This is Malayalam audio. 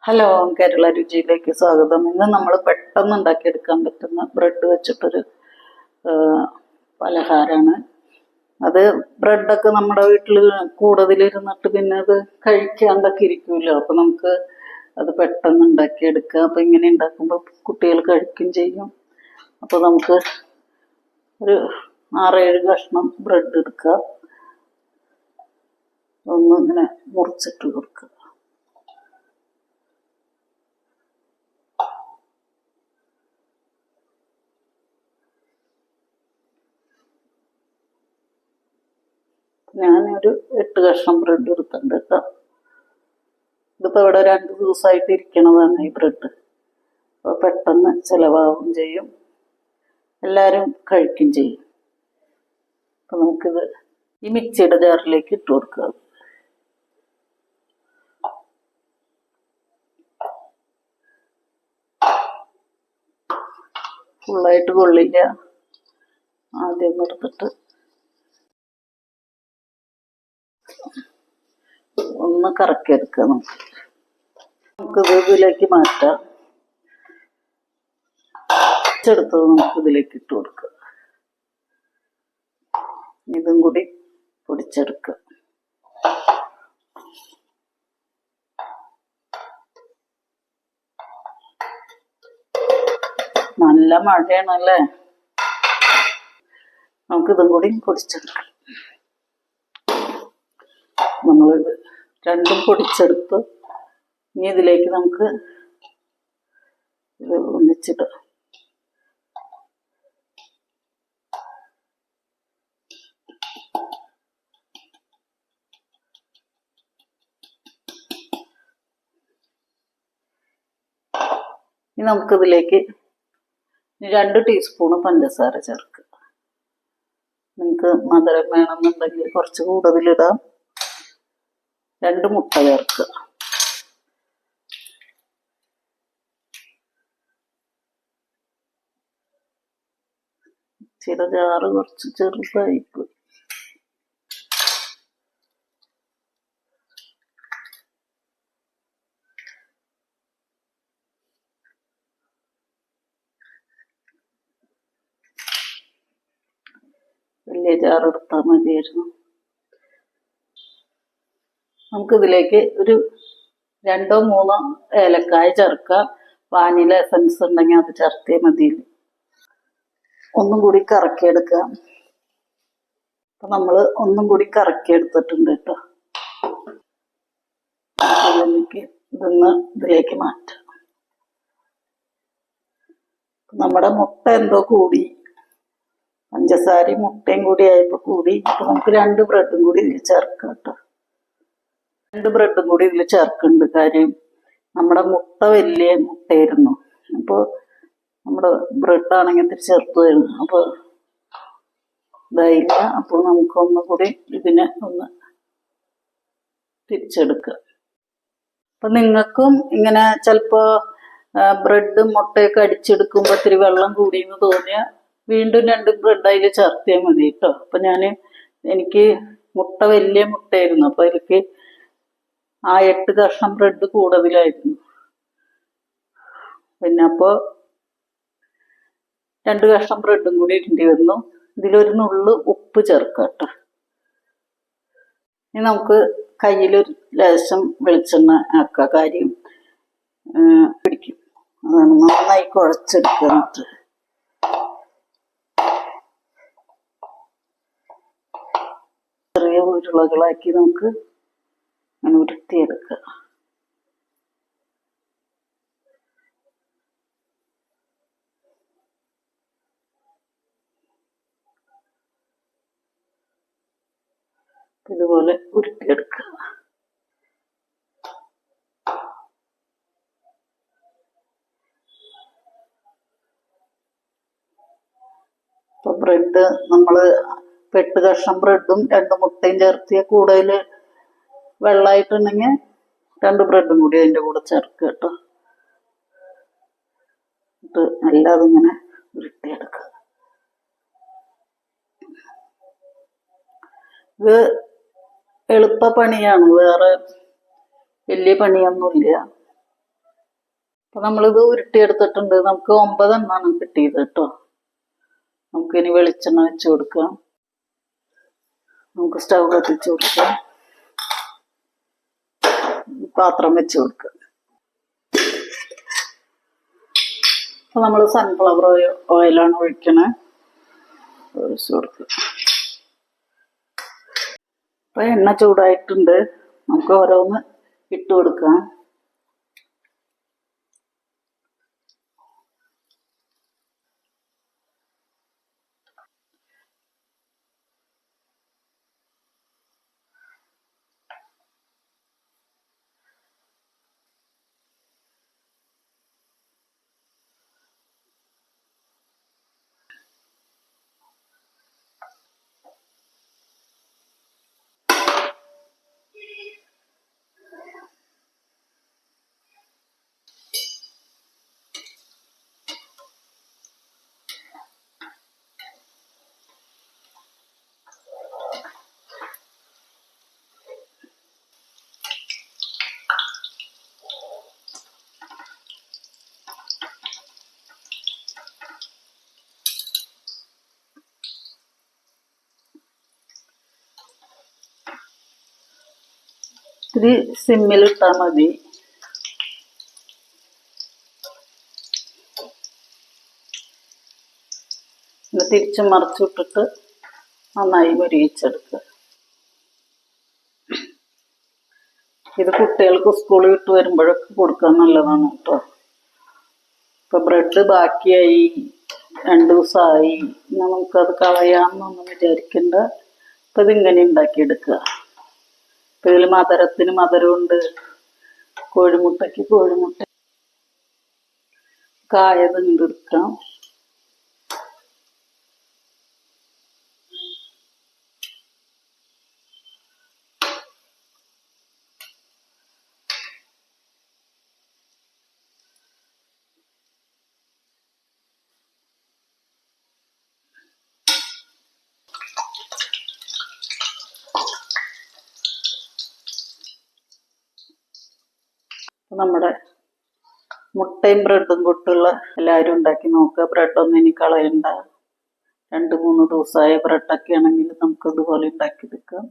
ഹലോ, കേരള രുചിയിലേക്ക് സ്വാഗതം. ഇന്ന് നമ്മൾ പെട്ടെന്ന് ഉണ്ടാക്കിയെടുക്കാൻ പറ്റുന്ന ബ്രെഡ് വെച്ചിട്ടൊരു പലഹാരമാണ്. അത് ബ്രെഡൊക്കെ നമ്മുടെ വീട്ടിൽ കൂടുതലിരുന്നിട്ട് പിന്നെ അത് കഴിക്കാണ്ടൊക്കെ ഇരിക്കുമല്ലോ. അപ്പം നമുക്ക് അത് പെട്ടെന്ന് ഉണ്ടാക്കിയെടുക്കുക. അപ്പം ഇങ്ങനെ ഉണ്ടാക്കുമ്പോൾ കുട്ടികൾ കഴിക്കുകയും ചെയ്യും. അപ്പോൾ നമുക്ക് ഒരു 6-7 കഷ്ണം ബ്രെഡ് എടുക്കുക, ഒന്ന് ഇങ്ങനെ മുറിച്ചിട്ട് കൊടുക്കുക. ഞാനൊരു 8 കഷ്ണം ബ്രെഡ് എടുത്തിട്ടുണ്ട് കേട്ടോ. ഇതിപ്പോൾ ഇവിടെ 2 ദിവസമായിട്ട് ഇരിക്കണതാണ് ഈ ബ്രെഡ്. അപ്പോൾ പെട്ടെന്ന് ചിലവാകും ചെയ്യും, എല്ലാവരും കഴിക്കുകയും ചെയ്യും. അപ്പം നമുക്കിത് ഈ മിക്സിയുടെ ജാറിലേക്ക് ഇട്ട് കൊടുക്കുക. ഫുള്ളായിട്ട് കൊള്ളില്ല, ആദ്യം എടുത്തിട്ട് ഒന്ന് കറക്കിയെടുക്കുക. നമുക്കിത് ഇതിലേക്ക് മാറ്റാം. എടുത്തത് നമുക്ക് ഇതിലേക്ക് ഇട്ട് കൊടുക്കുക. ഇതും കൂടി പൊടിച്ചെടുക്കുക. നല്ല മഴയാണല്ലേ, നമുക്കിതും കൂടി പൊടിച്ചെടുക്കാം. നമ്മളിത് രണ്ടും പൊടിച്ചെടുത്ത് ഇനി ഇതിലേക്ക് നമുക്ക് ഇത് ഒന്നിച്ചിട്ട് ഇനി നമുക്കിതിലേക്ക് 2 ടീസ്പൂണ് പഞ്ചസാര ചേർക്കുക. നിങ്ങൾക്ക് മധുരം വേണമെന്നുണ്ടെങ്കിൽ കുറച്ച് കൂടുതലിടാം. 2 മുട്ട ചേർക്കുക. ചില ജാറ് കുറച്ച് ചെറുതായിപ്പോയി. വലിയ ജാറെടുത്താൽ മതിയായിരുന്നു. നമുക്കിതിലേക്ക് ഒരു 2-3 ഏലക്കായ ചേർക്കാം. വാനില എസൻസ് ഉണ്ടെങ്കിൽ അത് ചേർത്തിയാൽ മതി. ഒന്നും കൂടി കറക്കിയെടുക്കാം. അപ്പം നമ്മൾ ഒന്നും കൂടി കറക്കിയെടുത്തിട്ടുണ്ട് കേട്ടോ. ഇതിലേക്ക് മാറ്റാം. നമ്മുടെ മുട്ട എന്തോ കൂടി, പഞ്ചസാരയും മുട്ടയും കൂടി ആയപ്പോൾ കൂടി. അപ്പം നമുക്ക് 2 ബ്രെഡും കൂടി ഇതിൽ ചേർക്കാം കേട്ടോ. 2 ബ്രെഡും കൂടി ഇതിൽ ചേർക്കുന്നുണ്ട്. കാര്യം നമ്മുടെ മുട്ട വലിയ മുട്ടയായിരുന്നു, അപ്പോൾ നമ്മുടെ ബ്രെഡാണെങ്കിൽ ഇത്തിരി ചെറുതായിരുന്നു, അപ്പോൾ ഇതായില്ല. അപ്പോൾ നമുക്കൊന്നും കൂടി ഇതിനെ ഒന്ന് തിരിച്ചെടുക്കുക. അപ്പം നിങ്ങൾക്കും ഇങ്ങനെ ചിലപ്പോൾ ബ്രെഡ് മുട്ടയൊക്കെ അടിച്ചെടുക്കുമ്പോൾ ഇത്തിരി വെള്ളം കൂടിയെന്ന് തോന്നിയാൽ വീണ്ടും 2 ബ്രെഡ് അതിൽ ചേർത്തിയാൽ മതി കേട്ടോ. അപ്പം എനിക്ക് മുട്ട വലിയ മുട്ടയായിരുന്നു, അപ്പോൾ എനിക്ക് ആ 8 കഷ്ണം ബ്രെഡ് കൂടുതലായിരുന്നു. പിന്നെ അപ്പോൾ 2 കഷ്ണം ബ്രെഡും കൂടി ഇടേണ്ടി വന്നു. ഇതിലൊരു നുള്ളു ഉപ്പ് ചേർക്കുക കേട്ടോ. ഇനി നമുക്ക് കയ്യിലൊരു ലേശം വെളിച്ചെണ്ണ ആക്കുക. കാര്യം പിടിക്കും, അതാണ്. നന്നായി കുഴച്ചെടുക്കുക. എന്നിട്ട് ചെറിയ ഉരുളകളാക്കി നമുക്ക് അങ്ങനെ ഉരുട്ടിയെടുക്കുക. ഇതുപോലെ ഉരുട്ടിയെടുക്കുക. ഇപ്പൊ ബ്രെഡ് നമ്മൾ 8 കഷ്ണം ബ്രെഡും 2 മുട്ടയും ചേർത്തിയ കൂടുതൽ വെള്ളമായിട്ടുണ്ടെങ്കിൽ 2 ബ്രെഡും കൂടി അതിൻ്റെ കൂടെ ചേർക്കുക കേട്ടോ. എന്നിട്ട് എല്ലാം ഇങ്ങനെ ഉരുട്ടിയെടുക്കുക. ഇത് എളുപ്പ പണിയാണ്, വേറെ വലിയ പണിയൊന്നുമില്ല. അപ്പൊ നമ്മളിത് ഉരുട്ടിയെടുത്തിട്ടുണ്ട്. നമുക്ക് 9 എണ്ണമാണ് കിട്ടിയത് കേട്ടോ. നമുക്കിനി വെളിച്ചെണ്ണ വെച്ച് കൊടുക്കാം. നമുക്ക് സ്റ്റൗ കത്തിച്ച് കൊടുക്കാം. പാത്രം വെച്ച് കൊടുക്കുക. അപ്പൊ നമ്മൾ സൺഫ്ലവർ ഓയിലാണ് ഒഴിക്കണേ. ഒഴിച്ച് കൊടുക്കുക. അപ്പൊ എണ്ണ ചൂടായിട്ടുണ്ട്. നമുക്ക് ഓരോന്ന് ഇട്ട് കൊടുക്കാം. ഇത്തിരി സിമ്മിലിട്ടാൽ മതി. തിരിച്ച് മറിച്ചിട്ടിട്ട് നന്നായി മൊരിയിച്ചെടുക്കുക. ഇത് കുട്ടികൾക്ക് സ്കൂളിൽ വിട്ട് വരുമ്പോഴൊക്കെ കൊടുക്കാൻ നല്ലതാണ് കേട്ടോ. ഇപ്പൊ ബ്രെഡ് ബാക്കിയായി 2 ദിവസമായി, നമുക്കത് കളയാമെന്നൊന്നും വിചാരിക്കണ്ട. ഇപ്പൊ ഇതിങ്ങനെ ഉണ്ടാക്കിയെടുക്കുക. ഇപ്പൊ ഇതിൽ മധുരത്തിന് മധുരമുണ്ട്, കോഴിമുട്ടയ്ക്ക് കോഴിമുട്ട, കായത് എടുക്കാം. നമ്മുടെ മുട്ടയും ബ്രെഡും കൊണ്ടുള്ള എല്ലാവരും ഉണ്ടാക്കി നോക്കുക. ബ്രെഡൊന്നും ഇനി കളയണ്ട. 2-3 ദിവസമായ ബ്രെഡൊക്കെ ആണെങ്കിൽ നമുക്ക് ഇതുപോലെ ഉണ്ടാക്കിയെടുക്കാം.